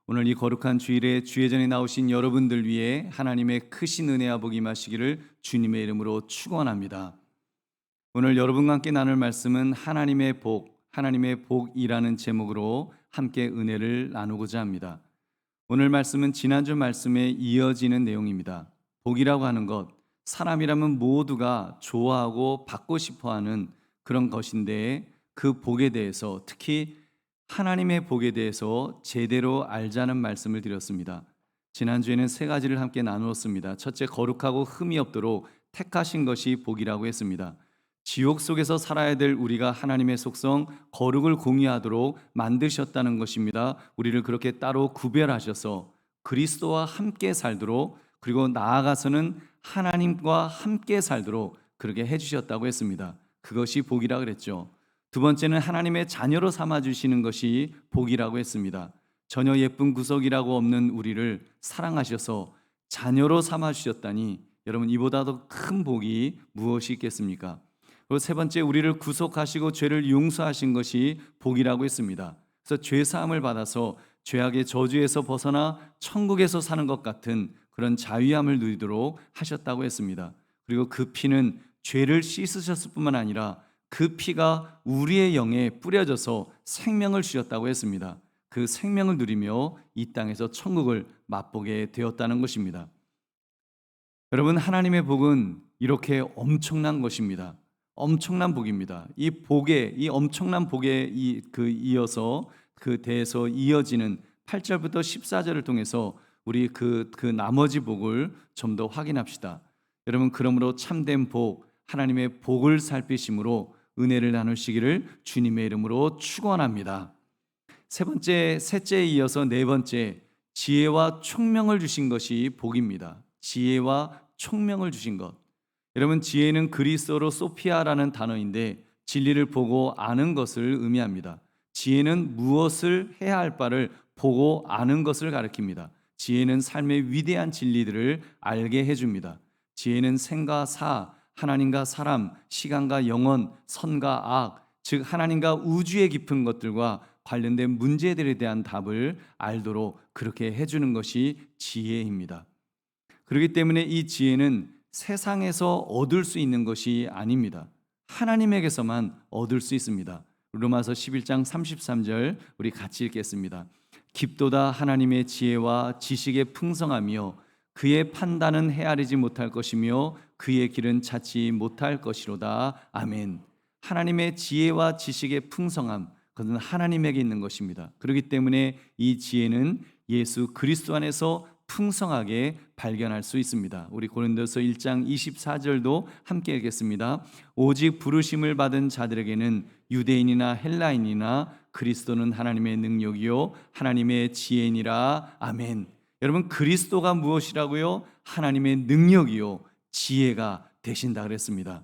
오늘 이 거룩한 주일에 주의 전에 나오신 여러분들 위해 하나님의 크신 은혜와 복이 임하시기를 주님의 이름으로 축원합니다. 오늘 여러분과 함께 나눌 말씀은 하나님의 복이라는 제목으로 함께 은혜를 나누고자 합니다. 오늘 말씀은 지난주 말씀에 이어지는 내용입니다. 복이라고 하는 것, 사람이라면 모두가 좋아하고 받고 싶어하는 그런 것인데 그 복에 대해서 특히 하나님의 복에 대해서 제대로 알자는 말씀을 드렸습니다. 지난주에는 세 가지를 함께 나누었습니다. 첫째, 거룩하고 흠이 없도록 택하신 것이 복이라고 했습니다. 지옥 속에서 살아야 될 우리가 하나님의 속성 거룩을 공유하도록 만드셨다는 것입니다. 우리를 그렇게 따로 구별하셔서 그리스도와 함께 살도록, 그리고 나아가서는 하나님과 함께 살도록 그렇게 해주셨다고 했습니다. 그것이 복이라 그랬죠. 두 번째는 하나님의 자녀로 삼아주시는 것이 복이라고 했습니다. 전혀 예쁜 구석이라고 없는 우리를 사랑하셔서 자녀로 삼아주셨다니, 여러분, 이보다 더 큰 복이 무엇이 있겠습니까? 그리고 세 번째, 우리를 구속하시고 죄를 용서하신 것이 복이라고 했습니다. 그래서 죄사함을 받아서 죄악의 저주에서 벗어나 천국에서 사는 것 같은 그런 자유함을 누리도록 하셨다고 했습니다. 그리고 그 피는 죄를 씻으셨을 뿐만 아니라 그 피가 우리의 영에 뿌려져서 생명을 주셨다고 했습니다. 그 생명을 누리며 이 땅에서 천국을 맛보게 되었다는 것입니다. 여러분, 하나님의 복은 이렇게 엄청난 것입니다. 엄청난 복입니다. 이 엄청난 복에 이어서 그 대해서 이어지는 8절부터 14절을 통해서 우리 그 나머지 복을 좀 더 확인합시다. 여러분, 그러므로 참된 복, 하나님의 복을 살피심으로 은혜를 나누시기를 주님의 이름으로 축원합니다. 셋째에 이어서 네 번째, 지혜와 총명을 주신 것이 복입니다. 지혜와 총명을 주신 것. 여러분, 지혜는 그리스어로 소피아라는 단어인데 진리를 보고 아는 것을 의미합니다. 지혜는 무엇을 해야 할 바를 보고 아는 것을 가리킵니다. 지혜는 삶의 위대한 진리들을 알게 해줍니다. 지혜는 생과 사, 하나님과 사람, 시간과 영원, 선과 악, 즉 하나님과 우주의 깊은 것들과 관련된 문제들에 대한 답을 알도록 그렇게 해주는 것이 지혜입니다. 그렇기 때문에 이 지혜는 세상에서 얻을 수 있는 것이 아닙니다. 하나님에게서만 얻을 수 있습니다. 로마서 11장 33절 우리 같이 읽겠습니다. 깊도다 하나님의 지혜와 지식의 풍성하며 그의 판단은 헤아리지 못할 것이며 그의 길은 찾지 못할 것이로다. 아멘. 하나님의 지혜와 지식의 풍성함, 그것은 하나님에게 있는 것입니다. 그렇기 때문에 이 지혜는 예수 그리스도 안에서 풍성하게 발견할 수 있습니다. 우리 고린도서 1장 24절도 함께 읽겠습니다. 오직 부르심을 받은 자들에게는 유대인이나 헬라인이나 그리스도는 하나님의 능력이요 하나님의 지혜니라. 아멘. 여러분, 그리스도가 무엇이라고요? 하나님의 능력이요 지혜가 되신다 그랬습니다.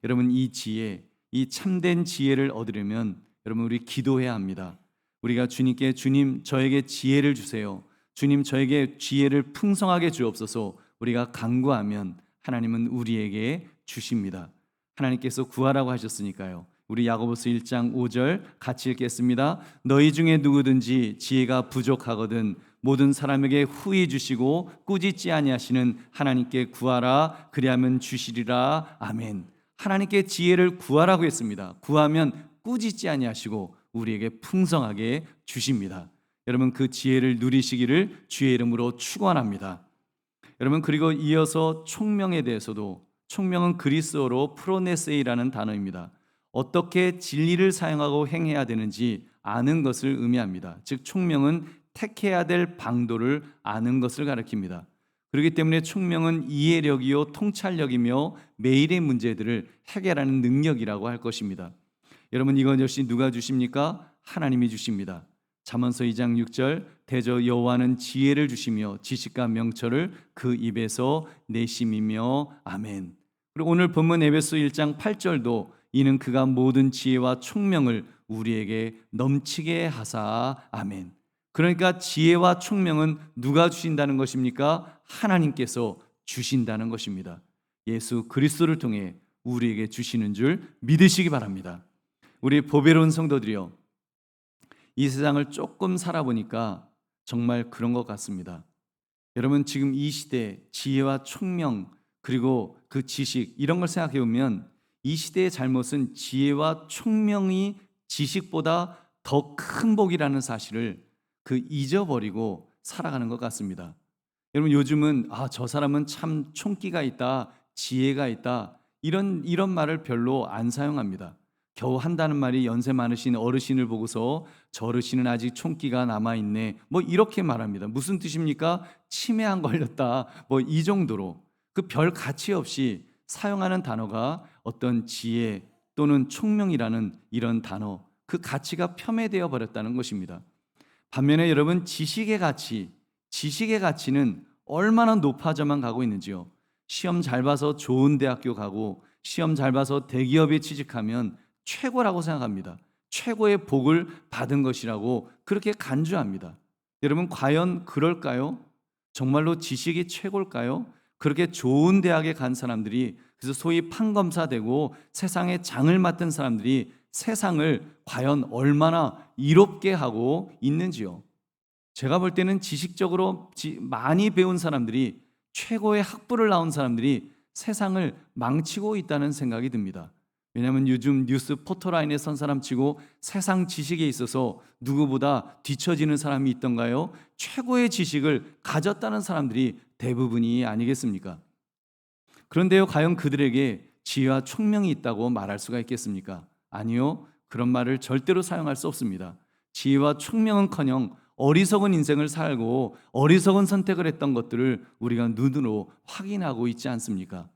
여러분, 이 지혜, 이 참된 지혜를 얻으려면 여러분, 우리 기도해야 합니다. 우리가 주님께, 주님 저에게 지혜를 주세요, 주님 저에게 지혜를 풍성하게 주옵소서, 우리가 간구하면 하나님은 우리에게 주십니다. 하나님께서 구하라고 하셨으니까요. 우리 야고보서 1장 5절 같이 읽겠습니다. 너희 중에 누구든지 지혜가 부족하거든 모든 사람에게 후히 주시고 꾸짖지 아니하시는 하나님께 구하라, 그리하면 주시리라. 아멘. 하나님께 지혜를 구하라고 했습니다. 구하면 꾸짖지 아니하시고 우리에게 풍성하게 주십니다. 여러분, 그 지혜를 누리시기를 주의 이름으로 축원합니다. 여러분, 그리고 이어서 총명에 대해서도, 총명은 그리스어로 프로네세이라는 단어입니다. 어떻게 진리를 사용하고 행해야 되는지 아는 것을 의미합니다. 즉 총명은 택해야 될 방도를 아는 것을 가리킵니다. 그렇기 때문에 총명은 이해력이요 통찰력이며 매일의 문제들을 해결하는 능력이라고 할 것입니다. 여러분, 이건 역시 누가 주십니까? 하나님이 주십니다. 잠언서 2장 6절 대저 여호와는 지혜를 주시며 지식과 명철을 그 입에서 내심이며. 아멘. 그리고 오늘 본문 에베소 1장 8절도 이는 그가 모든 지혜와 총명을 우리에게 넘치게 하사. 아멘. 그러니까 지혜와 총명은 누가 주신다는 것입니까? 하나님께서 주신다는 것입니다. 예수 그리스도를 통해 우리에게 주시는 줄 믿으시기 바랍니다. 우리 보배로운 성도들이요, 이 세상을 조금 살아보니까 정말 그런 것 같습니다. 여러분, 지금 이 시대 지혜와 총명 그리고 그 지식 이런 걸 생각해 보면 이 시대의 잘못은 지혜와 총명이 지식보다 더 큰 복이라는 사실을 잊어버리고 살아가는 것 같습니다. 여러분, 요즘은 저 사람은 참 총기가 있다, 지혜가 있다, 이런 말을 별로 안 사용합니다. 겨우 한다는 말이 연세 많으신 어르신을 보고서 저 어르신은 아직 총기가 남아있네, 뭐 이렇게 말합니다. 무슨 뜻입니까? 치매 안 걸렸다, 뭐 이 정도로 그 별 가치 없이 사용하는 단어가 어떤 지혜 또는 총명이라는 이런 단어, 그 가치가 폄훼되어 버렸다는 것입니다. 반면에 여러분, 지식의 가치는 얼마나 높아져만 가고 있는지요. 시험 잘 봐서 좋은 대학교 가고 시험 잘 봐서 대기업에 취직하면 최고라고 생각합니다. 최고의 복을 받은 것이라고 그렇게 간주합니다. 여러분, 과연 그럴까요? 정말로 지식이 최고일까요? 그렇게 좋은 대학에 간 사람들이, 그래서 소위 판검사 되고 세상의 장을 맡은 사람들이 세상을 과연 얼마나 이롭게 하고 있는지요. 제가 볼 때는 지식적으로 많이 배운 사람들이, 최고의 학부를 나온 사람들이 세상을 망치고 있다는 생각이 듭니다. 왜냐하면 요즘 뉴스 포토라인에 선 사람치고 세상 지식에 있어서 누구보다 뒤처지는 사람이 있던가요? 최고의 지식을 가졌다는 사람들이 대부분이 아니겠습니까? 그런데요, 과연 그들에게 지혜와 총명이 있다고 말할 수가 있겠습니까? 아니요, 그런 말을 절대로 사용할 수 없습니다. 지혜와 총명은커녕 어리석은 인생을 살고 어리석은 선택을 했던 것들을 우리가 눈으로 확인하고 있지 않습니까?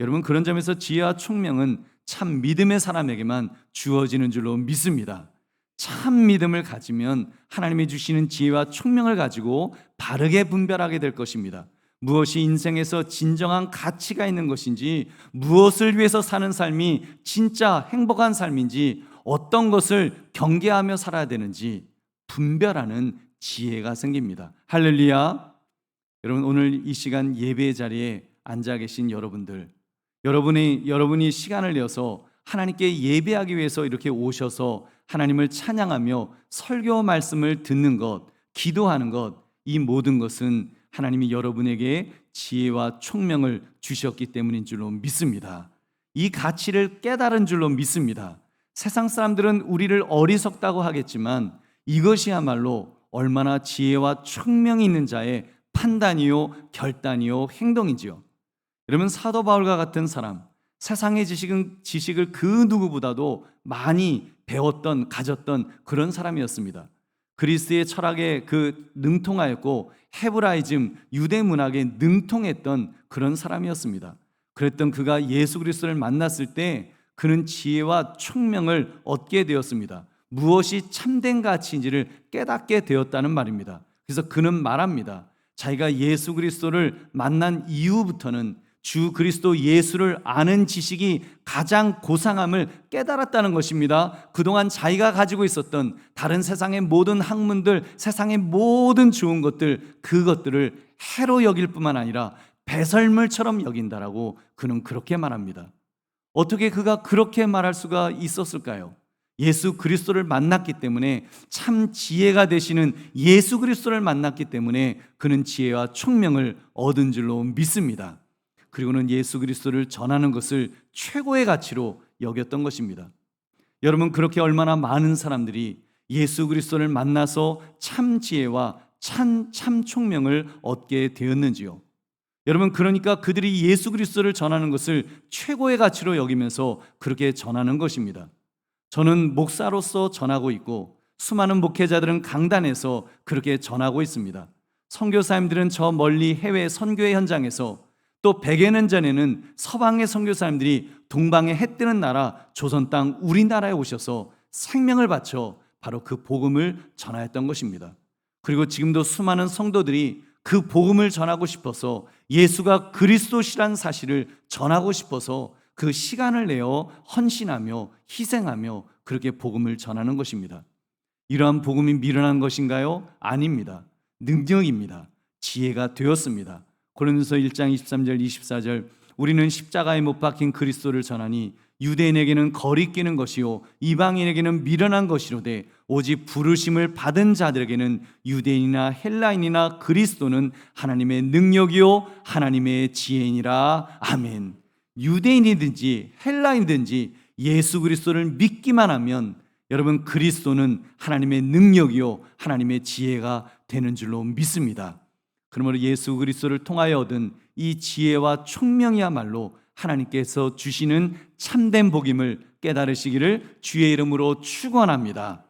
여러분, 그런 점에서 지혜와 총명은 참 믿음의 사람에게만 주어지는 줄로 믿습니다. 참 믿음을 가지면 하나님이 주시는 지혜와 총명을 가지고 바르게 분별하게 될 것입니다. 무엇이 인생에서 진정한 가치가 있는 것인지, 무엇을 위해서 사는 삶이 진짜 행복한 삶인지, 어떤 것을 경계하며 살아야 되는지 분별하는 지혜가 생깁니다. 할렐루야. 여러분, 오늘 이 시간 예배의 자리에 앉아 계신 여러분이 시간을 내어서 하나님께 예배하기 위해서 이렇게 오셔서 하나님을 찬양하며 설교 말씀을 듣는 것, 기도하는 것, 이 모든 것은 하나님이 여러분에게 지혜와 총명을 주셨기 때문인 줄로 믿습니다. 이 가치를 깨달은 줄로 믿습니다. 세상 사람들은 우리를 어리석다고 하겠지만 이것이야말로 얼마나 지혜와 총명이 있는 자의 판단이요, 결단이요, 행동이지요. 여러분, 사도 바울과 같은 사람, 세상의 지식을 그 누구보다도 많이 배웠던, 가졌던 그런 사람이었습니다. 그리스의 철학에 능통하였고 헤브라이즘, 유대 문학에 능통했던 그런 사람이었습니다. 그랬던 그가 예수 그리스도를 만났을 때 그는 지혜와 총명을 얻게 되었습니다. 무엇이 참된 가치인지를 깨닫게 되었다는 말입니다. 그래서 그는 말합니다. 자기가 예수 그리스도를 만난 이후부터는 주 그리스도 예수를 아는 지식이 가장 고상함을 깨달았다는 것입니다. 그동안 자기가 가지고 있었던 다른 세상의 모든 학문들, 세상의 모든 좋은 것들, 그것들을 해로 여길 뿐만 아니라 배설물처럼 여긴다라고 그는 그렇게 말합니다. 어떻게 그가 그렇게 말할 수가 있었을까요? 예수 그리스도를 만났기 때문에, 참 지혜가 되시는 예수 그리스도를 만났기 때문에 그는 지혜와 총명을 얻은 줄로 믿습니다. 그리고는 예수 그리스도를 전하는 것을 최고의 가치로 여겼던 것입니다. 여러분, 그렇게 얼마나 많은 사람들이 예수 그리스도를 만나서 참 지혜와 참 총명을 얻게 되었는지요. 여러분, 그러니까 그들이 예수 그리스도를 전하는 것을 최고의 가치로 여기면서 그렇게 전하는 것입니다. 저는 목사로서 전하고 있고 수많은 목회자들은 강단에서 그렇게 전하고 있습니다. 선교사님들은 저 멀리 해외 선교의 현장에서, 또 100여 년 전에는 서방의 선교사님들이 동방의 해 뜨는 나라 조선 땅 우리나라에 오셔서 생명을 바쳐 바로 그 복음을 전하였던 것입니다. 그리고 지금도 수많은 성도들이 그 복음을 전하고 싶어서, 예수가 그리스도시란 사실을 전하고 싶어서 그 시간을 내어 헌신하며 희생하며 그렇게 복음을 전하는 것입니다. 이러한 복음이 미련한 것인가요? 아닙니다. 능력입니다. 지혜가 되었습니다. 고린도서 1장 23절 24절, 우리는 십자가에 못 박힌 그리스도를 전하니 유대인에게는 거리끼는 것이요 이방인에게는 미련한 것이로되 오직 부르심을 받은 자들에게는 유대인이나 헬라인이나 그리스도는 하나님의 능력이요 하나님의 지혜이니라. 아멘. 유대인이든지 헬라인이든지 예수 그리스도를 믿기만 하면 여러분 그리스도는 하나님의 능력이요 하나님의 지혜가 되는 줄로 믿습니다. 그러므로 예수 그리스도를 통하여 얻은 이 지혜와 총명이야말로 하나님께서 주시는 참된 복임을 깨달으시기를 주의 이름으로 축원합니다.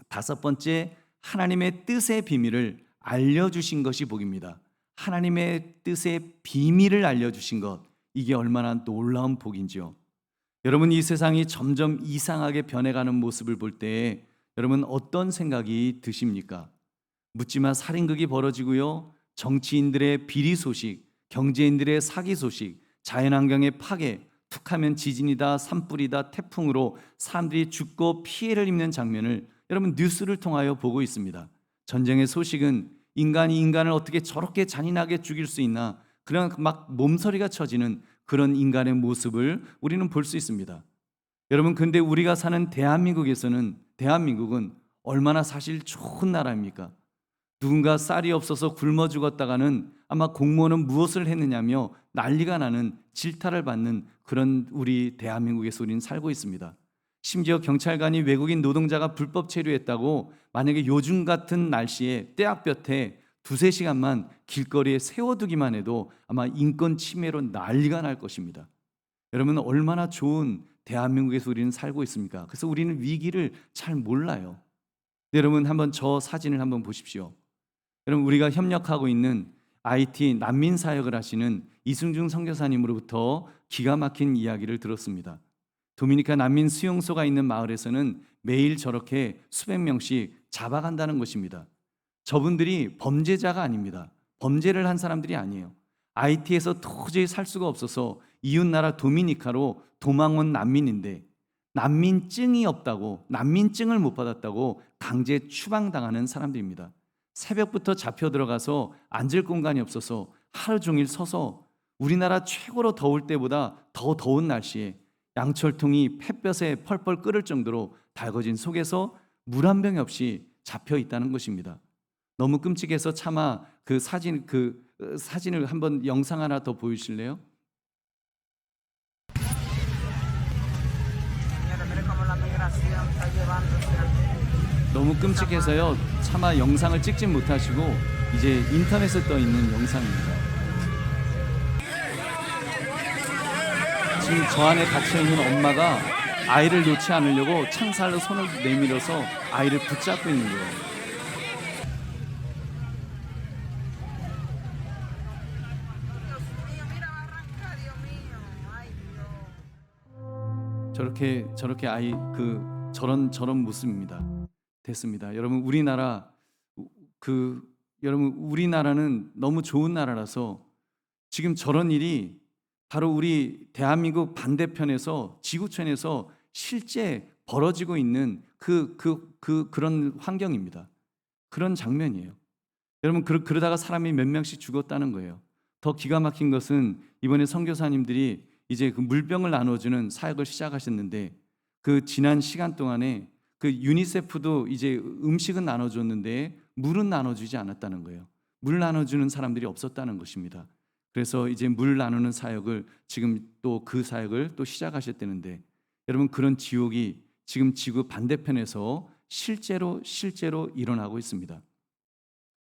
다섯 번째, 하나님의 뜻의 비밀을 알려주신 것이 복입니다. 하나님의 뜻의 비밀을 알려주신 것, 이게 얼마나 놀라운 복인지요. 여러분, 이 세상이 점점 이상하게 변해가는 모습을 볼 때 여러분 어떤 생각이 드십니까? 묻지마 살인극이 벌어지고요, 정치인들의 비리 소식, 경제인들의 사기 소식, 자연환경의 파괴, 툭하면 지진이다, 산불이다, 태풍으로 사람들이 죽고 피해를 입는 장면을 여러분 뉴스를 통하여 보고 있습니다. 전쟁의 소식은 인간이 인간을 어떻게 저렇게 잔인하게 죽일 수 있나, 그런 막 몸서리가 쳐지는 그런 인간의 모습을 우리는 볼 수 있습니다. 여러분, 근데 우리가 사는 대한민국은 얼마나 사실 좋은 나라입니까? 누군가 쌀이 없어서 굶어 죽었다가는 아마 공무원은 무엇을 했느냐며 난리가 나는, 질타를 받는 그런 우리 대한민국에서 우리는 살고 있습니다. 심지어 경찰관이 외국인 노동자가 불법 체류했다고 만약에 요즘 같은 날씨에 떼약볕에 두세 시간만 길거리에 세워두기만 해도 아마 인권 침해로 난리가 날 것입니다. 여러분, 얼마나 좋은 대한민국에서 우리는 살고 있습니까? 그래서 우리는 위기를 잘 몰라요. 여러분, 한번 저 사진을 한번 보십시오. 여러분, 우리가 협력하고 있는 IT 난민 사역을 하시는 이승중 선교사님으로부터 기가 막힌 이야기를 들었습니다. 도미니카 난민 수용소가 있는 마을에서는 매일 저렇게 수백 명씩 잡아간다는 것입니다. 저분들이 범죄자가 아닙니다. 범죄를 한 사람들이 아니에요. IT에서 도저히 살 수가 없어서 이웃나라 도미니카로 도망 온 난민인데, 난민증이 없다고, 난민증을 못 받았다고 강제 추방당하는 사람들입니다. 새벽부터 잡혀 들어가서 앉을 공간이 없어서 하루 종일 서서 우리나라 최고로 더울 때보다 더 더운 날씨에 양철통이 햇볕에 펄펄 끓을 정도로 달궈진 속에서 물 한 병 없이 잡혀 있다는 것입니다. 너무 끔찍해서 차마 그 사진을 한번 영상 하나 더 보여주실래요? 너무 끔찍해서요, 차마 영상을 찍지 못하시고 이제 인터넷에 떠 있는 영상입니다. 지금 저 안에 갇혀있는 엄마가 아이를 놓지 않으려고 창살로 손을 내밀어서 아이를 붙잡고 있는 거예요. 저렇게 아이 저런 모습입니다. 됐습니다. 여러분, 우리나라는 너무 좋은 나라라서 지금 저런 일이 바로 우리 대한민국 반대편에서, 지구촌에서 실제 벌어지고 있는 그런 환경입니다. 그런 장면이에요. 여러분, 그러다가 사람이 몇 명씩 죽었다는 거예요. 더 기가 막힌 것은 이번에 선교사님들이 이제 그 물병을 나눠주는 사역을 시작하셨는데, 그 지난 시간 동안에 그 유니세프도 이제 음식은 나눠줬는데 물은 나눠주지 않았다는 거예요. 물 나눠주는 사람들이 없었다는 것입니다. 그래서 이제 물 나누는 사역을 지금 또 그 사역을 또 시작하셨다는데, 여러분, 그런 지옥이 지금 지구 반대편에서 실제로 일어나고 있습니다.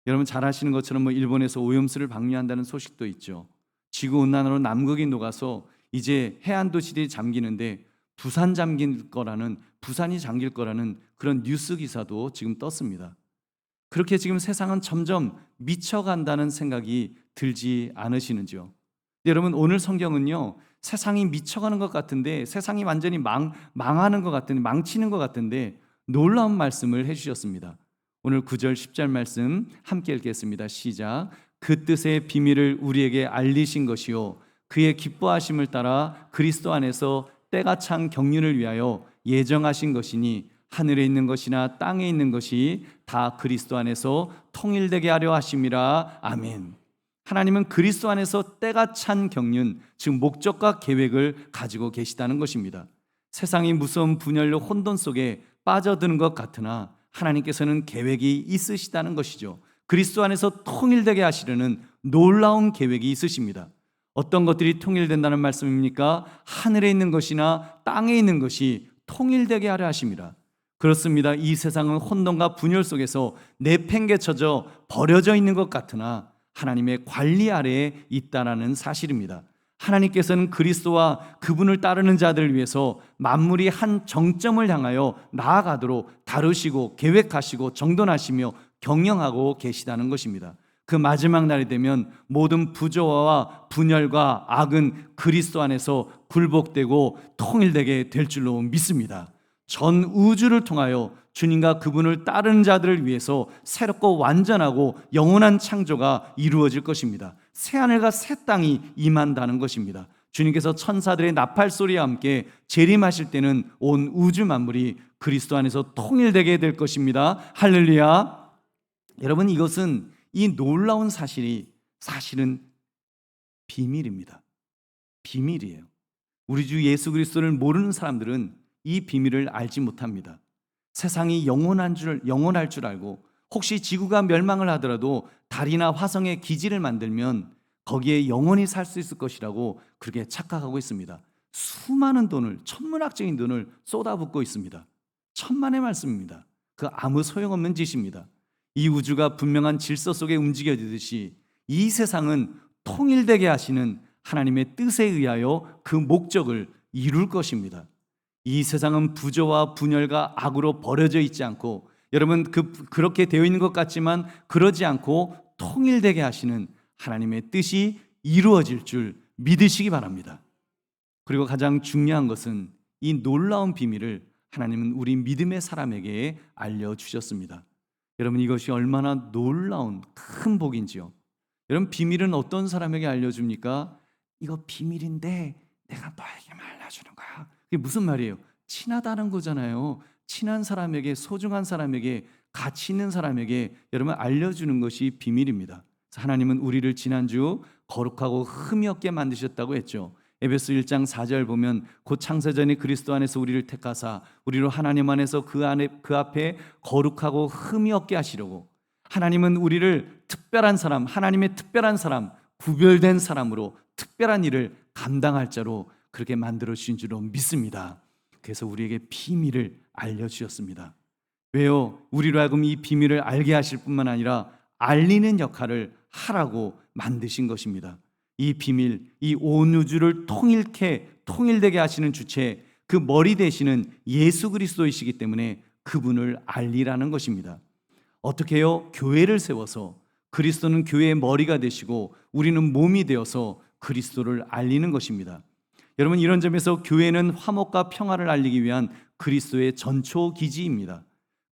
여러분 잘 아시는 것처럼 일본에서 오염수를 방류한다는 소식도 있죠. 지구 온난화로 남극이 녹아서 이제 해안 도시들이 잠기는데 부산이 잠길 거라는 그런 뉴스 기사도 지금 떴습니다. 그렇게 지금 세상은 점점 미쳐간다는 생각이 들지 않으시는지요? 여러분, 오늘 성경은요, 세상이 미쳐가는 것 같은데, 세상이 완전히 망하는 것 같은데, 망치는 것 같은데 놀라운 말씀을 해주셨습니다. 오늘 9절 10절 말씀 함께 읽겠습니다. 시작. 그 뜻의 비밀을 우리에게 알리신 것이요 그의 기뻐하심을 따라 그리스도 안에서 때가 찬 경륜을 위하여 예정하신 것이니 하늘에 있는 것이나 땅에 있는 것이 다 그리스도 안에서 통일되게 하려 하심이라. 아멘. 하나님은 그리스도 안에서 때가 찬 경륜, 즉 목적과 계획을 가지고 계시다는 것입니다. 세상이 무서운 분열로 혼돈 속에 빠져드는 것 같으나 하나님께서는 계획이 있으시다는 것이죠. 그리스도 안에서 통일되게 하시려는 놀라운 계획이 있으십니다. 어떤 것들이 통일된다는 말씀입니까? 하늘에 있는 것이나 땅에 있는 것이 통일되게 하려 하십니다. 그렇습니다. 이 세상은 혼돈과 분열 속에서 내팽개쳐져 버려져 있는 것 같으나 하나님의 관리 아래에 있다라는 사실입니다. 하나님께서는 그리스도와 그분을 따르는 자들을 위해서 만물이 한 정점을 향하여 나아가도록 다루시고 계획하시고 정돈하시며 경영하고 계시다는 것입니다. 그 마지막 날이 되면 모든 부조화와 분열과 악은 그리스도 안에서 굴복되고 통일되게 될 줄로 믿습니다. 전 우주를 통하여 주님과 그분을 따르는 자들을 위해서 새롭고 완전하고 영원한 창조가 이루어질 것입니다. 새하늘과 새 땅이 임한다는 것입니다. 주님께서 천사들의 나팔 소리와 함께 재림하실 때는 온 우주 만물이 그리스도 안에서 통일되게 될 것입니다. 할렐루야. 여러분, 이것은 이 놀라운 사실이 사실은 비밀입니다. 비밀이에요. 우리 주 예수 그리스도를 모르는 사람들은 이 비밀을 알지 못합니다. 세상이 영원할 줄 알고 혹시 지구가 멸망을 하더라도 달이나 화성에 기지를 만들면 거기에 영원히 살 수 있을 것이라고 그렇게 착각하고 있습니다. 수많은 돈을, 천문학적인 돈을 쏟아붓고 있습니다. 천만의 말씀입니다. 그 아무 소용없는 짓입니다. 이 우주가 분명한 질서 속에 움직여지듯이 이 세상은 통일되게 하시는 하나님의 뜻에 의하여 그 목적을 이룰 것입니다. 이 세상은 부조와 분열과 악으로 버려져 있지 않고, 여러분 그렇게 되어 있는 것 같지만 그러지 않고 통일되게 하시는 하나님의 뜻이 이루어질 줄 믿으시기 바랍니다. 그리고 가장 중요한 것은 이 놀라운 비밀을 하나님은 우리 믿음의 사람에게 알려주셨습니다. 여러분, 이것이 얼마나 놀라운 큰 복인지요. 여러분, 비밀은 어떤 사람에게 알려줍니까? 이거 비밀인데 내가 너에게만 알려주는 거야. 그게 무슨 말이에요? 친하다는 거잖아요. 친한 사람에게, 소중한 사람에게, 가치 있는 사람에게 여러분 알려주는 것이 비밀입니다. 하나님은 우리를 지난주 거룩하고 흠이 없게 만드셨다고 했죠. 에베소 1장 4절 보면 곧 창세전에 그리스도 안에서 우리를 택하사 우리로 하나님 안에서 그 앞에 거룩하고 흠이 없게 하시려고, 하나님은 우리를 특별한 사람, 하나님의 특별한 사람, 구별된 사람으로 특별한 일을 감당할 자로 그렇게 만들어 주신 줄로 믿습니다. 그래서 우리에게 비밀을 알려주셨습니다. 왜요? 우리로 하여금 이 비밀을 알게 하실 뿐만 아니라 알리는 역할을 하라고 만드신 것입니다. 이 비밀, 이 온 우주를 통일되게 하시는 주체, 그 머리 되시는 예수 그리스도이시기 때문에 그분을 알리라는 것입니다. 어떻게 해요? 교회를 세워서 그리스도는 교회의 머리가 되시고 우리는 몸이 되어서 그리스도를 알리는 것입니다. 여러분, 이런 점에서 교회는 화목과 평화를 알리기 위한 그리스도의 전초기지입니다.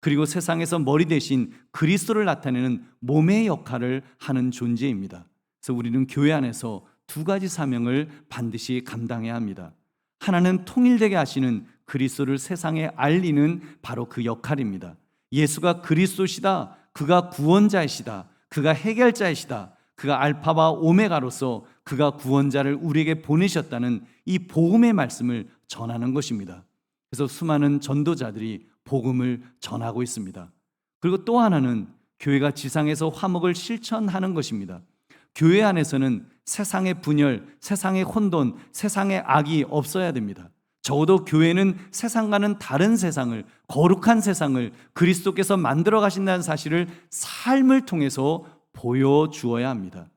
그리고 세상에서 머리 대신 그리스도를 나타내는 몸의 역할을 하는 존재입니다. 그래서 우리는 교회 안에서 두 가지 사명을 반드시 감당해야 합니다. 하나는 통일되게 하시는 그리스도를 세상에 알리는 바로 그 역할입니다. 예수가 그리스도시다, 그가 구원자이시다, 그가 해결자이시다, 그가 알파와 오메가로서 그가 구원자를 우리에게 보내셨다는 이 복음의 말씀을 전하는 것입니다. 그래서 수많은 전도자들이 복음을 전하고 있습니다. 그리고 또 하나는 교회가 지상에서 화목을 실천하는 것입니다. 교회 안에서는 세상의 분열, 세상의 혼돈, 세상의 악이 없어야 됩니다. 적어도 교회는 세상과는 다른 세상을, 거룩한 세상을 그리스도께서 만들어 가신다는 사실을 삶을 통해서 보여주어야 합니다.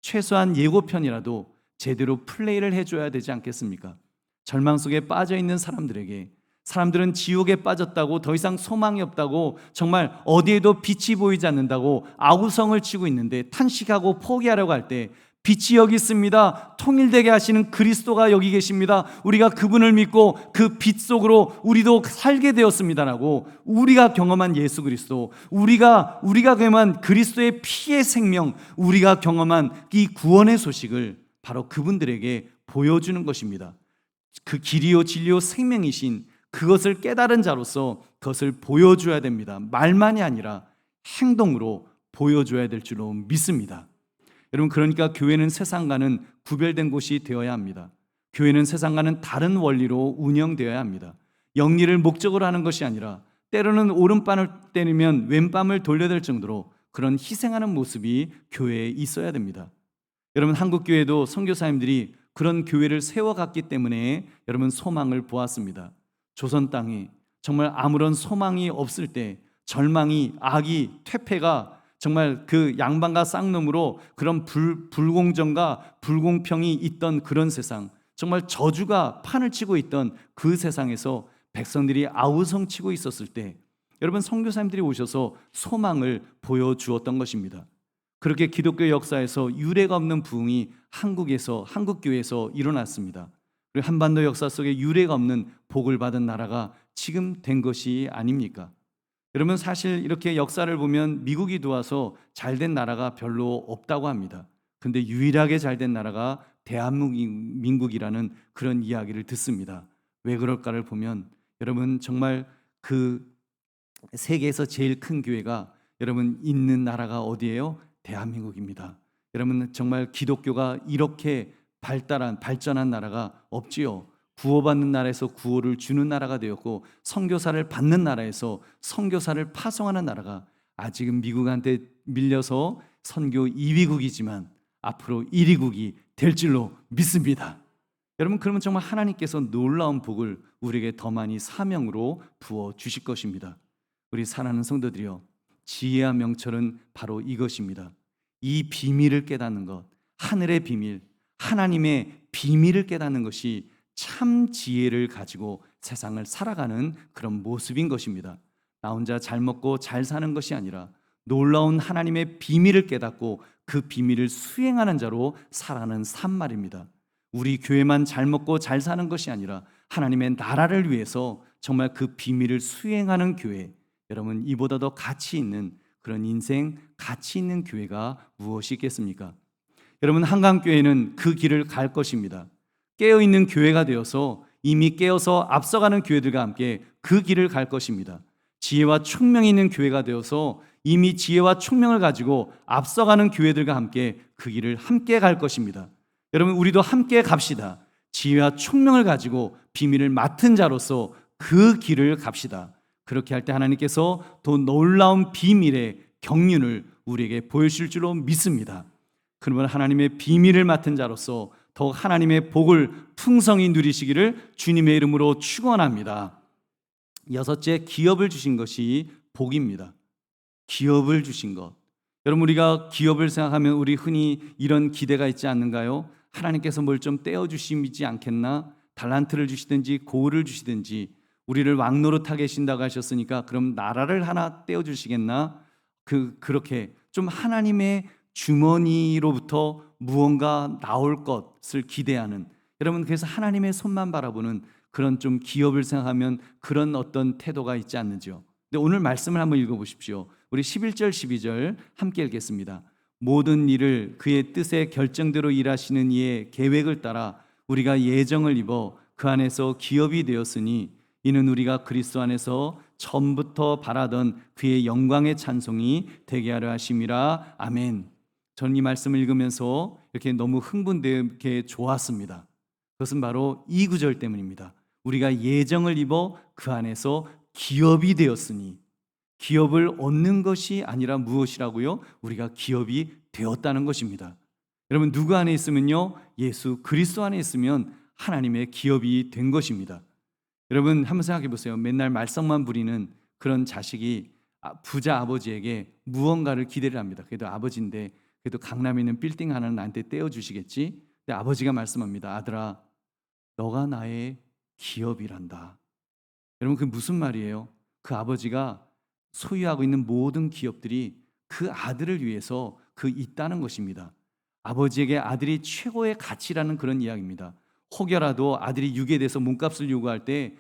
최소한 예고편이라도 제대로 플레이를 해줘야 되지 않겠습니까? 절망 속에 빠져 있는 사람들에게, 사람들은 지옥에 빠졌다고, 더 이상 소망이 없다고, 정말 어디에도 빛이 보이지 않는다고 아우성을 치고 있는데, 탄식하고 포기하려고 할 때 빛이 여기 있습니다. 통일되게 하시는 그리스도가 여기 계십니다. 우리가 그분을 믿고 그 빛 속으로 우리도 살게 되었습니다라고, 우리가 경험한 예수 그리스도, 우리가 경험한 그리스도의 피의 생명, 우리가 경험한 이 구원의 소식을 바로 그분들에게 보여주는 것입니다. 그 길이요 진리요 생명이신 그것을 깨달은 자로서 그것을 보여줘야 됩니다. 말만이 아니라 행동으로 보여줘야 될 줄로 믿습니다. 여러분, 그러니까 교회는 세상과는 구별된 곳이 되어야 합니다. 교회는 세상과는 다른 원리로 운영되어야 합니다. 영리를 목적으로 하는 것이 아니라 때로는 오른밤을 때리면 왼밤을 돌려댈 정도로 그런 희생하는 모습이 교회에 있어야 됩니다. 여러분, 한국 교회도 선교사님들이 그런 교회를 세워갔기 때문에 여러분 소망을 보았습니다. 조선 땅에 정말 아무런 소망이 없을 때, 절망이, 악이, 퇴폐가 정말 그 양반과 쌍놈으로 그런 불공정과 불공평이 있던 그런 세상, 정말 저주가 판을 치고 있던 그 세상에서 백성들이 아우성치고 있었을 때 여러분 선교사님들이 오셔서 소망을 보여주었던 것입니다. 그렇게 기독교 역사에서 유례가 없는 부흥이 한국교회에서 일어났습니다. 그리고 한반도 역사 속에 유례가 없는 복을 받은 나라가 지금 된 것이 아닙니까? 여러분, 사실 이렇게 역사를 보면 미국이 도와서 잘된 나라가 별로 없다고 합니다. 근데 유일하게 잘된 나라가 대한민국이라는 그런 이야기를 듣습니다. 왜 그럴까를 보면 여러분, 정말 그 세계에서 제일 큰 교회가 여러분 있는 나라가 어디예요? 대한민국입니다. 여러분, 정말 기독교가 이렇게 발전한 나라가 없지요. 구호받는 나라에서 구호를 주는 나라가 되었고, 선교사를 받는 나라에서 선교사를 파송하는 나라가 아직은 미국한테 밀려서 선교 2위국이지만 앞으로 1위국이 될 줄로 믿습니다. 여러분, 그러면 정말 하나님께서 놀라운 복을 우리에게 더 많이 사명으로 부어 주실 것입니다. 우리 사랑하는 성도들이여, 지혜와 명철은 바로 이것입니다. 이 비밀을 깨닫는 것, 하늘의 비밀, 하나님의 비밀을 깨닫는 것이 참 지혜를 가지고 세상을 살아가는 그런 모습인 것입니다. 나 혼자 잘 먹고 잘 사는 것이 아니라 놀라운 하나님의 비밀을 깨닫고 그 비밀을 수행하는 자로 살아가는 삶 말입니다. 우리 교회만 잘 먹고 잘 사는 것이 아니라 하나님의 나라를 위해서 정말 그 비밀을 수행하는 교회, 여러분, 이보다 더 가치 있는 그런 인생, 가치 있는 교회가 무엇이 있겠습니까? 여러분, 한강교회는 그 길을 갈 것입니다. 깨어있는 교회가 되어서 이미 깨어서 앞서가는 교회들과 함께 그 길을 갈 것입니다. 지혜와 총명이 있는 교회가 되어서 이미 지혜와 총명을 가지고 앞서가는 교회들과 함께 그 길을 함께 갈 것입니다. 여러분, 우리도 함께 갑시다. 지혜와 총명을 가지고 비밀을 맡은 자로서 그 길을 갑시다. 그렇게 할 때 하나님께서 더 놀라운 비밀의 경륜을 우리에게 보여주실 줄로 믿습니다. 그러면 하나님의 비밀을 맡은 자로서 더욱 하나님의 복을 풍성히 누리시기를 주님의 이름으로 축원합니다. 여섯째, 기업을 주신 것이 복입니다. 기업을 주신 것. 여러분, 우리가 기업을 생각하면 우리 흔히 이런 기대가 있지 않는가요? 하나님께서 뭘 좀 떼어주시지 않겠나? 달란트를 주시든지 고을을 주시든지 우리를 왕노릇하게 하신다고 하셨으니까 그럼 나라를 하나 떼어주시겠나? 그렇게 좀 하나님의 주머니로부터 무언가 나올 것을 기대하는, 여러분, 그래서 하나님의 손만 바라보는 그런 좀 기업을 생각하면 그런 어떤 태도가 있지 않는지요? 근데 오늘 말씀을 한번 읽어보십시오. 우리 11절 12절 함께 읽겠습니다. 모든 일을 그의 뜻의 결정대로 일하시는 이의 계획을 따라 우리가 예정을 입어 그 안에서 기업이 되었으니 이는 우리가 그리스도 안에서 처음부터 바라던 그의 영광의 찬송이 되게 하려 하심이라. 아멘. 저는 이 말씀을 읽으면서 이렇게 너무 흥분되게 좋았습니다. 그것은 바로 이 구절 때문입니다. 우리가 예정을 입어 그 안에서 기업이 되었으니, 기업을 얻는 것이 아니라 무엇이라고요? 우리가 기업이 되었다는 것입니다. 여러분, 누구 안에 있으면요? 예수 그리스도 안에 있으면 하나님의 기업이 된 것입니다. 여러분, 한번 생각해 보세요. 맨날 말썽만 부리는 그런 자식이 부자 아버지에게 무언가를 기대를 합니다. 그래도 아버지인데 그래도 강남에 있는 빌딩 하나는 나한테 떼어주시겠지? 근데 아버지가 말씀합니다. 아들아, 너가 나의 기업이란다. 여러분, 그게 무슨 말이에요? 그 아버지가 소유하고 있는 모든 기업들이 그 아들을 위해서 있다는 것입니다. 아버지에게 아들이 최고의 가치라는 그런 이야기입니다. 혹여라도 아들이 육에 대해서 몸값을 요구할 때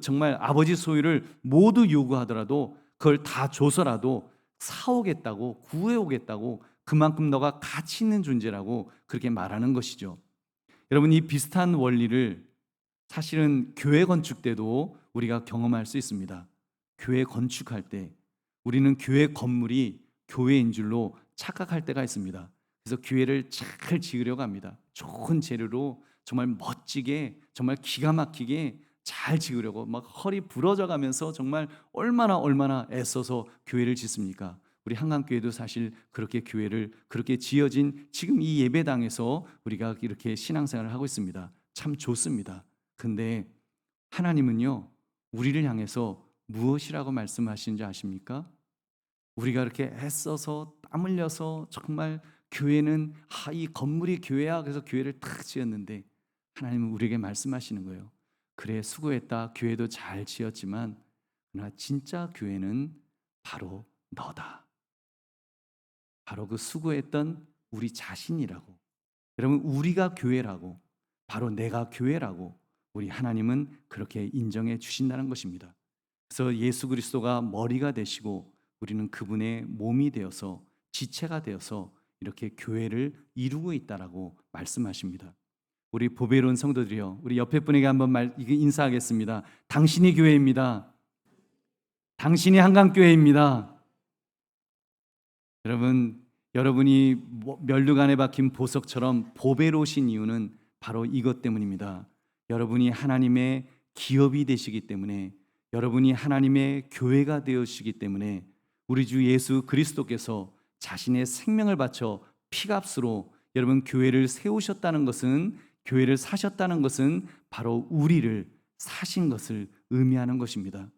정말 아버지 소유를 모두 요구하더라도 그걸 다 줘서라도 사오겠다고, 구해오겠다고, 그만큼 너가 가치 있는 존재라고 그렇게 말하는 것이죠. 여러분, 이 비슷한 원리를 사실은 교회 건축 때도 우리가 경험할 수 있습니다. 교회 건축할 때 우리는 교회 건물이 교회인 줄로 착각할 때가 있습니다. 그래서 교회를 잘 지으려고 합니다. 좋은 재료로 정말 멋지게, 정말 기가 막히게 잘 지으려고 막 허리 부러져 가면서 정말 얼마나 애써서 교회를 짓습니까? 우리 한강교회도 사실 그렇게 교회를 그렇게 지어진 지금 이 예배당에서 우리가 이렇게 신앙생활을 하고 있습니다. 참 좋습니다. 근데 하나님은요, 우리를 향해서 무엇이라고 말씀하시는지 아십니까? 우리가 이렇게 애써서 땀 흘려서 정말 교회는 이 건물이 교회야 그래서 교회를 탁 지었는데 하나님은 우리에게 말씀하시는 거예요. 그래 수고했다. 교회도 잘 지었지만 그러나 진짜 교회는 바로 너다. 바로 그 수고했던 우리 자신이라고. 여러분 우리가 교회라고 바로 내가 교회라고 우리 하나님은 그렇게 인정해 주신다는 것입니다. 그래서 예수 그리스도가 머리가 되시고 우리는 그분의 몸이 되어서 지체가 되어서 이렇게 교회를 이루고 있다라고 말씀하십니다. 우리 보배로운 성도들이요, 우리 옆에 분에게 한번 인사하겠습니다. 당신이 교회입니다. 당신이 한강교회입니다. 여러분이 멸류관에 박힌 보석처럼 보배로우신 이유는 바로 이것 때문입니다. 여러분이 하나님의 기업이 되시기 때문에, 여러분이 하나님의 교회가 되시기 때문에 우리 주 예수 그리스도께서 자신의 생명을 바쳐 피값으로 여러분 교회를 세우셨다는 것은, 교회를 사셨다는 것은 바로 우리를 사신 것을 의미하는 것입니다.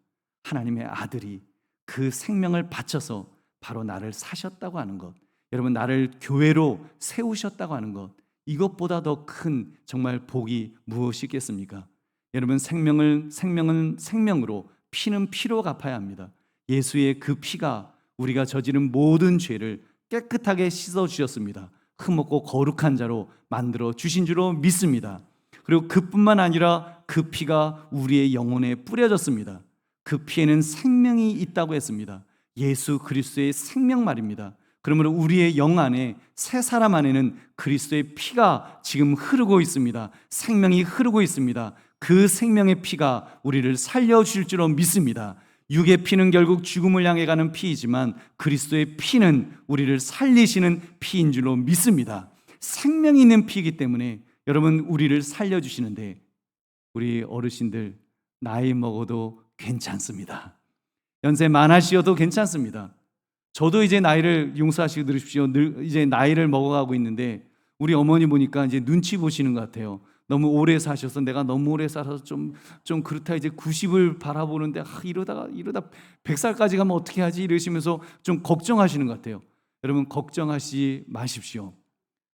하나님의 아들이 그 생명을 바쳐서 바로 나를 사셨다고 하는 것, 여러분 나를 교회로 세우셨다고 하는 것, 이것보다 더 큰 정말 복이 무엇이 있겠습니까? 여러분 생명은 생명으로, 피는 피로 갚아야 합니다. 예수의 그 피가 우리가 저지른 모든 죄를 깨끗하게 씻어 주셨습니다. 흠없고 거룩한 자로 만들어 주신 줄로 믿습니다. 그리고 그뿐만 아니라 그 피가 우리의 영혼에 뿌려졌습니다. 그 피에는 생명이 있다고 했습니다. 예수 그리스도의 생명 말입니다. 그러므로 우리의 영 안에, 새 사람 안에는 그리스도의 피가 지금 흐르고 있습니다. 생명이 흐르고 있습니다. 그 생명의 피가 우리를 살려주실 줄로 믿습니다. 육의 피는 결국 죽음을 향해 가는 피이지만 그리스도의 피는 우리를 살리시는 피인 줄로 믿습니다. 생명이 있는 피이기 때문에 여러분 우리를 살려주시는데, 우리 어르신들 나이 먹어도 괜찮습니다. 연세 많으시어도 괜찮습니다. 저도 이제 나이를 용서하시고 들으십시오. 이제 나이를 먹어가고 있는데 우리 어머니 보니까 이제 눈치 보시는 것 같아요. 너무 오래 사셔서 내가 너무 오래 살아서 좀 그렇다, 이제 90을 바라보는데 이러다 100살까지 가면 어떻게 하지 이러시면서 좀 걱정하시는 것 같아요. 여러분 걱정하시지 마십시오.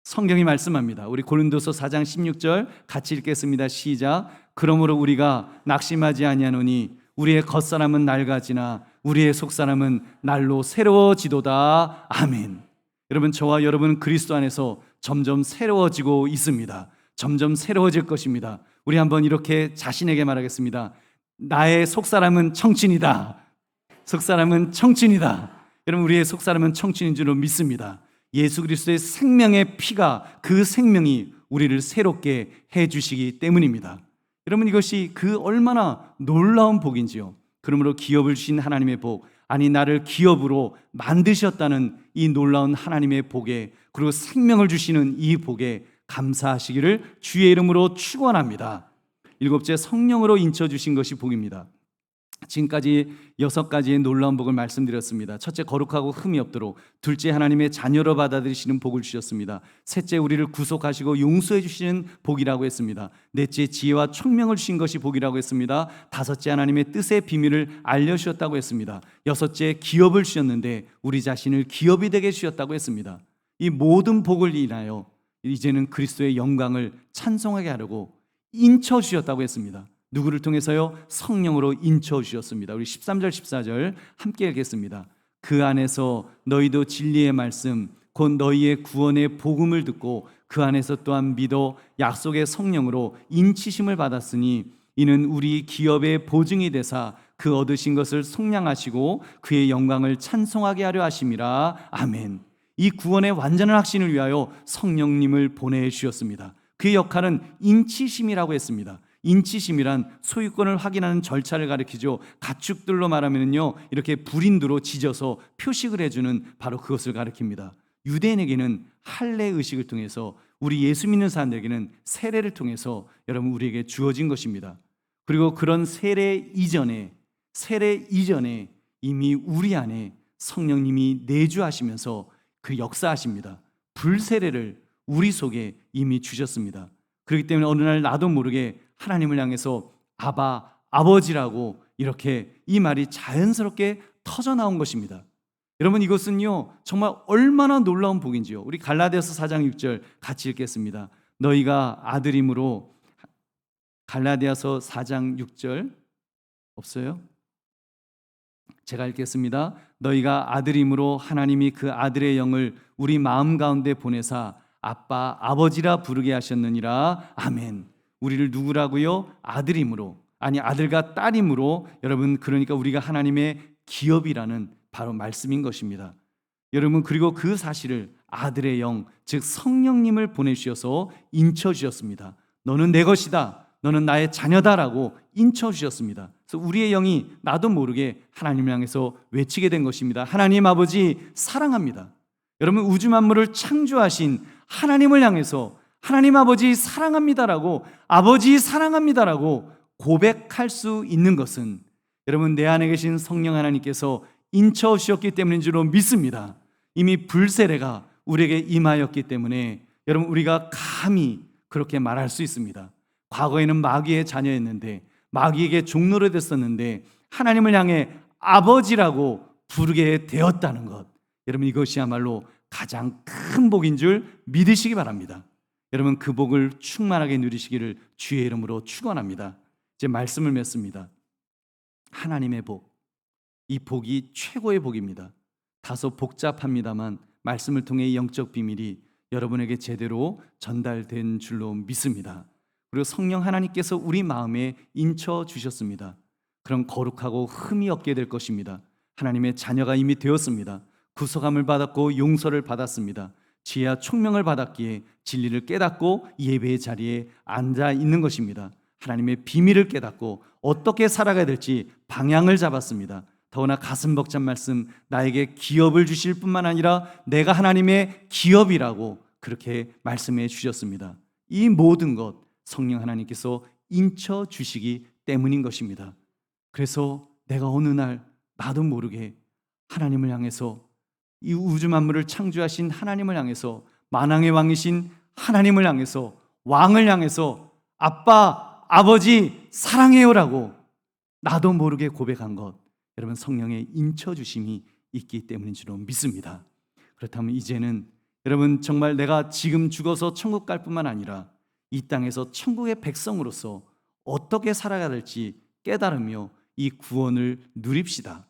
성경이 말씀합니다. 우리 고린도서 4장 16절 같이 읽겠습니다. 시작. 그러므로 우리가 낙심하지 아니하노니 우리의 겉사람은 낡아지나 우리의 속사람은 날로 새로워지도다. 아멘. 여러분 저와 여러분은 그리스도 안에서 점점 새로워지고 있습니다. 점점 새로워질 것입니다. 우리 한번 이렇게 자신에게 말하겠습니다. 나의 속사람은 청춘이다. 속사람은 청춘이다. 여러분 우리의 속사람은 청춘인 줄로 믿습니다. 예수 그리스도의 생명의 피가, 그 생명이 우리를 새롭게 해주시기 때문입니다. 여러분 이것이 그 얼마나 놀라운 복인지요. 그러므로 기업을 주신 하나님의 복, 아니 나를 기업으로 만드셨다는 이 놀라운 하나님의 복에, 그리고 생명을 주시는 이 복에 감사하시기를 주의 이름으로 축원합니다. 일곱째, 성령으로 인쳐주신 것이 복입니다. 지금까지 6가지의 놀라운 복을 말씀드렸습니다. 첫째, 거룩하고 흠이 없도록. 둘째, 하나님의 자녀로 받아들이시는 복을 주셨습니다. 셋째, 우리를 구속하시고 용서해 주시는 복이라고 했습니다. 넷째, 지혜와 총명을 주신 것이 복이라고 했습니다. 다섯째, 하나님의 뜻의 비밀을 알려주셨다고 했습니다. 여섯째, 기업을 주셨는데 우리 자신을 기업이 되게 주셨다고 했습니다. 이 모든 복을 인하여 이제는 그리스도의 영광을 찬송하게 하려고 인쳐 주셨다고 했습니다. 누구를 통해서요? 성령으로 인쳐 주셨습니다. 우리 13절 14절 함께 읽겠습니다. 그 안에서 너희도 진리의 말씀 곧 너희의 구원의 복음을 듣고 그 안에서 또한 믿어 약속의 성령으로 인치심을 받았으니 이는 우리 기업의 보증이 되사 그 얻으신 것을 속량하시고 그의 영광을 찬송하게 하려 하심이라. 아멘. 이 구원의 완전한 확신을 위하여 성령님을 보내주셨습니다. 그의 역할은 인치심이라고 했습니다. 인치심이란 소유권을 확인하는 절차를 가리키죠. 가축들로 말하면요, 이렇게 불인두로 지져서 표식을 해주는 바로 그것을 가리킵니다. 유대인에게는 할례 의식을 통해서, 우리 예수 믿는 사람들에게는 세례를 통해서 여러분 우리에게 주어진 것입니다. 그리고 그런 세례 이전에 이미 우리 안에 성령님이 내주하시면서 그 역사하십니다. 불세례를 우리 속에 이미 주셨습니다. 그렇기 때문에 어느 날 나도 모르게 하나님을 향해서 아바, 아버지라고 이렇게 이 말이 자연스럽게 터져 나온 것입니다. 여러분, 이것은요 정말 얼마나 놀라운 복인지요. 우리 갈라디아서 4장 6절 같이 읽겠습니다. 너희가 아들임으로, 갈라디아서 4장 6절 없어요? 제가 읽겠습니다. 너희가 아들임으로 하나님이 그 아들의 영을 우리 마음 가운데 보내사 아빠, 아버지라 부르게 하셨느니라. 아멘. 우리를 누구라고요? 아들임으로, 아니 아들과 딸임으로. 여러분, 그러니까 우리가 하나님의 기업이라는 바로 말씀인 것입니다. 여러분, 그리고 그 사실을 아들의 영, 즉 성령님을 보내주셔서 인쳐주셨습니다. 너는 내 것이다, 너는 나의 자녀다라고 인쳐주셨습니다. 그래서 우리의 영이 나도 모르게 하나님을 향해서 외치게 된 것입니다. 하나님 아버지 사랑합니다. 여러분, 우주 만물을 창조하신 하나님을 향해서 하나님 아버지 사랑합니다라고, 아버지 사랑합니다라고 고백할 수 있는 것은 여러분, 내 안에 계신 성령 하나님께서 인쳐 주셨기 때문인 줄로 믿습니다. 이미 불세례가 우리에게 임하였기 때문에 여러분, 우리가 감히 그렇게 말할 수 있습니다. 과거에는 마귀의 자녀였는데, 마귀에게 종노릇 됐었는데 하나님을 향해 아버지라고 부르게 되었다는 것, 여러분, 이것이야말로 가장 큰 복인 줄 믿으시기 바랍니다. 여러분, 그 복을 충만하게 누리시기를 주의 이름으로 축원합니다. 이제 말씀을 맺습니다. 하나님의 복, 이 복이 최고의 복입니다. 다소 복잡합니다만 말씀을 통해 영적 비밀이 여러분에게 제대로 전달된 줄로 믿습니다. 그리고 성령 하나님께서 우리 마음에 인쳐 주셨습니다. 그런 거룩하고 흠이 없게 될 것입니다. 하나님의 자녀가 이미 되었습니다. 구속함을 받았고 용서를 받았습니다. 지혜와 총명을 받았기에 진리를 깨닫고 예배의 자리에 앉아 있는 것입니다. 하나님의 비밀을 깨닫고 어떻게 살아가야 될지 방향을 잡았습니다. 더구나 가슴 벅찬 말씀, 나에게 기업을 주실 뿐만 아니라 내가 하나님의 기업이라고 그렇게 말씀해 주셨습니다. 이 모든 것 성령 하나님께서 인쳐 주시기 때문인 것입니다. 그래서 내가 어느 날 나도 모르게 하나님을 향해서, 이 우주 만물을 창조하신 하나님을 향해서, 만왕의 왕이신 하나님을 향해서, 왕을 향해서 아빠, 아버지 사랑해요라고 나도 모르게 고백한 것, 여러분, 성령의 인쳐주심이 있기 때문인 줄로 믿습니다. 그렇다면 이제는 여러분, 정말 내가 지금 죽어서 천국 갈 뿐만 아니라 이 땅에서 천국의 백성으로서 어떻게 살아가야 될지 깨달으며 이 구원을 누립시다.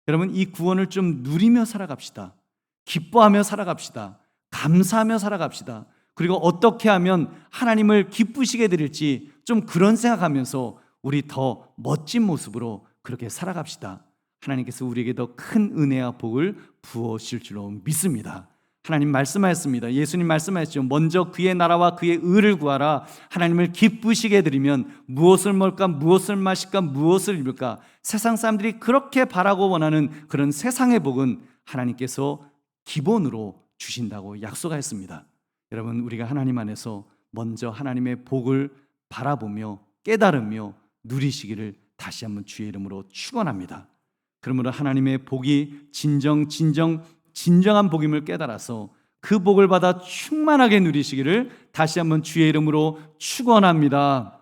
여러분, 이 구원을 좀 누리며 살아갑시다. 기뻐하며 살아갑시다. 감사하며 살아갑시다. 그리고 어떻게 하면 하나님을 기쁘시게 드릴지 좀 그런 생각하면서 우리 더 멋진 모습으로 그렇게 살아갑시다. 하나님께서 우리에게 더 큰 은혜와 복을 부어주실 줄로 믿습니다. 하나님 말씀하셨습니다. 예수님 말씀하셨죠. 먼저 그의 나라와 그의 의를 구하라. 하나님을 기쁘시게 드리면 무엇을 먹을까, 무엇을 마실까, 무엇을 입을까, 세상 사람들이 그렇게 바라고 원하는 그런 세상의 복은 하나님께서 기본으로 주신다고 약속하였습니다. 여러분, 우리가 하나님 안에서 먼저 하나님의 복을 바라보며 깨달으며 누리시기를 다시 한번 주의 이름으로 축원합니다. 그러므로 하나님의 복이 진정한 복임을 깨달아서 그 복을 받아 충만하게 누리시기를 다시 한번 주의 이름으로 축원합니다.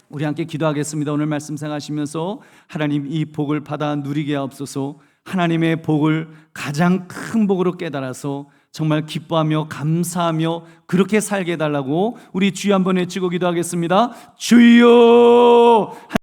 우리 함께 기도하겠습니다. 오늘 말씀 생각하시면서 하나님, 이 복을 받아 누리게 하옵소서. 하나님의 복을 가장 큰 복으로 깨달아서 정말 기뻐하며 감사하며 그렇게 살게 해달라고 우리 주여 한번 외치고 기도하겠습니다. 주여!